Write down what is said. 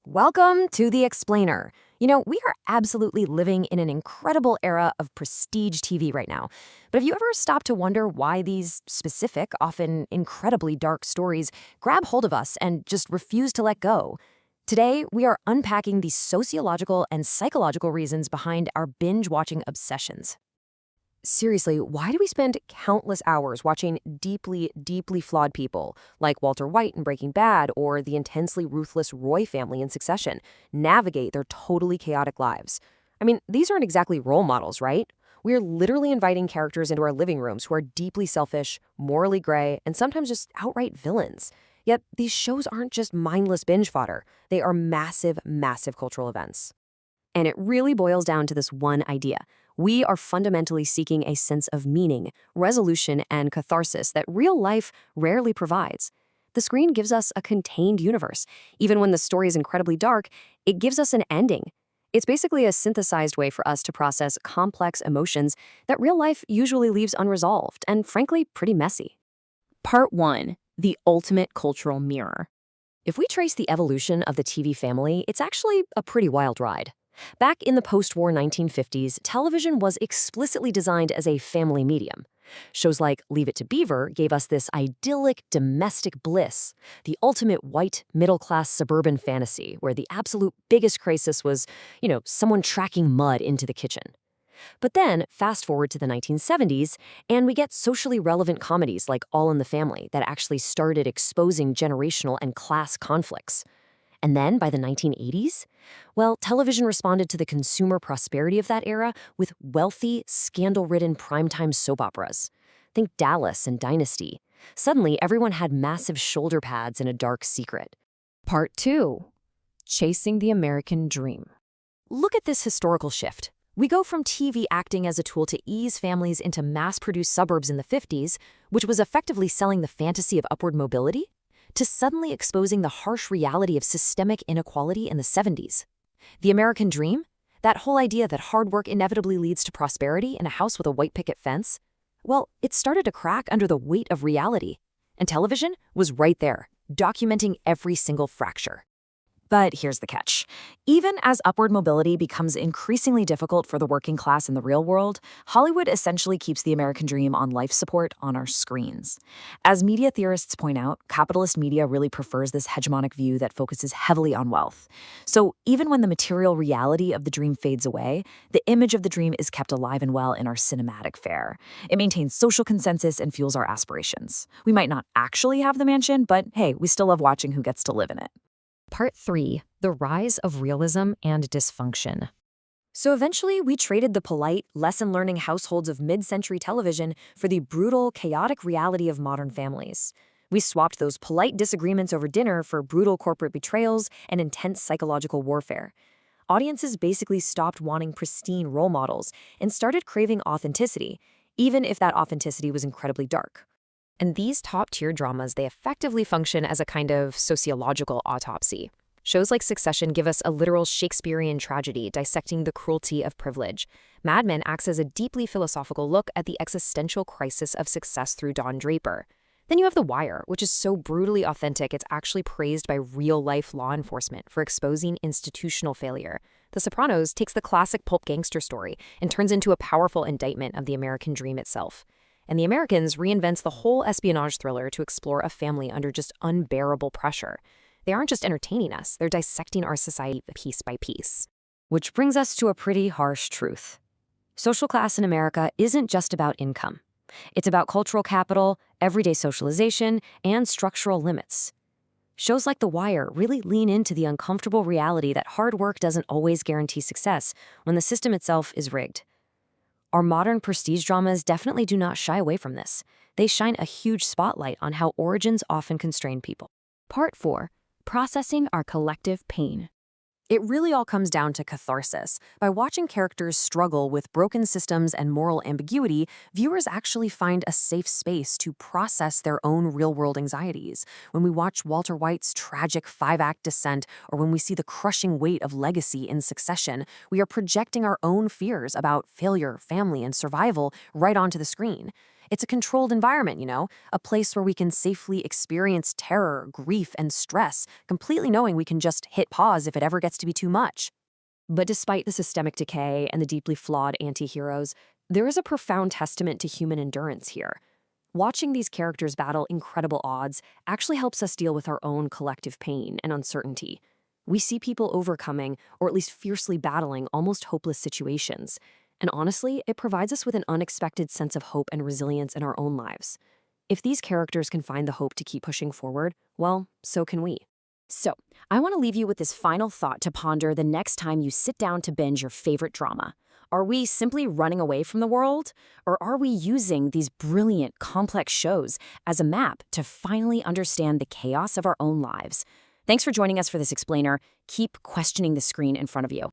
Welcome to The Explainer. We are absolutely living in an incredible era of prestige TV right now. But have you ever stopped to wonder why these specific, often incredibly dark stories grab hold of us and just refuse to let go? Today, we are unpacking the sociological and psychological reasons behind our binge-watching obsessions. Seriously, why do we spend countless hours watching deeply, deeply flawed people, like Walter White in Breaking Bad or the intensely ruthless Roy family in Succession, navigate their totally chaotic lives? I mean, these aren't exactly role models, right? We're literally inviting characters into our living rooms who are deeply selfish, morally gray, and sometimes just outright villains. Yet, these shows aren't just mindless binge fodder. They are massive, massive cultural events. And it really boils down to this one idea. We are fundamentally seeking a sense of meaning, resolution, and catharsis that real life rarely provides. The screen gives us a contained universe. Even when the story is incredibly dark, it gives us an ending. It's basically a synthesized way for us to process complex emotions that real life usually leaves unresolved and, frankly, pretty messy. Part 1. The ultimate cultural mirror. If we trace the evolution of the TV family, it's actually a pretty wild ride. Back in the post-war 1950s, television was explicitly designed as a family medium. Shows like Leave It to Beaver gave us this idyllic domestic bliss, the ultimate white, middle-class suburban fantasy where the absolute biggest crisis was, someone tracking mud into the kitchen. But then, fast forward to the 1970s, and we get socially relevant comedies like All in the Family that actually started exposing generational and class conflicts. And then, by the 1980s, television responded to the consumer prosperity of that era with wealthy, scandal-ridden primetime soap operas. Think Dallas and Dynasty. Suddenly, everyone had massive shoulder pads and a dark secret. Part 2. Chasing the American Dream. Look at this historical shift. We go from TV acting as a tool to ease families into mass-produced suburbs in the 50s, which was effectively selling the fantasy of upward mobility, to suddenly exposing the harsh reality of systemic inequality in the 70s. The American dream? That whole idea that hard work inevitably leads to prosperity in a house with a white picket fence? It started to crack under the weight of reality. And television was right there, documenting every single fracture. But here's the catch. Even as upward mobility becomes increasingly difficult for the working class in the real world, Hollywood essentially keeps the American dream on life support on our screens. As media theorists point out, capitalist media really prefers this hegemonic view that focuses heavily on wealth. So even when the material reality of the dream fades away, the image of the dream is kept alive and well in our cinematic fare. It maintains social consensus and fuels our aspirations. We might not actually have the mansion, but hey, we still love watching who gets to live in it. Part 3. The rise of realism and dysfunction. So eventually, we traded the polite, lesson-learning households of mid-century television for the brutal, chaotic reality of modern families. We swapped those polite disagreements over dinner for brutal corporate betrayals and intense psychological warfare. Audiences basically stopped wanting pristine role models and started craving authenticity, even if that authenticity was incredibly dark. And these top-tier dramas, they effectively function as a kind of sociological autopsy. Shows like Succession give us a literal Shakespearean tragedy dissecting the cruelty of privilege. Mad Men acts as a deeply philosophical look at the existential crisis of success through Don Draper. Then you have The Wire, which is so brutally authentic it's actually praised by real-life law enforcement for exposing institutional failure. The Sopranos takes the classic pulp gangster story and turns into a powerful indictment of the American dream itself. And The Americans reinvents the whole espionage thriller to explore a family under just unbearable pressure. They aren't just entertaining us, they're dissecting our society piece by piece. Which brings us to a pretty harsh truth. Social class in America isn't just about income. It's about cultural capital, everyday socialization, and structural limits. Shows like The Wire really lean into the uncomfortable reality that hard work doesn't always guarantee success when the system itself is rigged. Our modern prestige dramas definitely do not shy away from this. They shine a huge spotlight on how origins often constrain people. Part 4. Processing our collective pain. It really all comes down to catharsis. By watching characters struggle with broken systems and moral ambiguity, viewers actually find a safe space to process their own real-world anxieties. When we watch Walter White's tragic 5-act descent, or when we see the crushing weight of legacy in Succession, we are projecting our own fears about failure, family, and survival right onto the screen. It's a controlled environment, a place where we can safely experience terror, grief, and stress, completely knowing we can just hit pause if it ever gets to be too much. But despite the systemic decay and the deeply flawed anti-heroes, there is a profound testament to human endurance here. Watching these characters battle incredible odds actually helps us deal with our own collective pain and uncertainty. We see people overcoming, or at least fiercely battling, almost hopeless situations. And honestly, it provides us with an unexpected sense of hope and resilience in our own lives. If these characters can find the hope to keep pushing forward, well, so can we. So, I want to leave you with this final thought to ponder the next time you sit down to binge your favorite drama. Are we simply running away from the world? Or are we using these brilliant, complex shows as a map to finally understand the chaos of our own lives? Thanks for joining us for this explainer. Keep questioning the screen in front of you.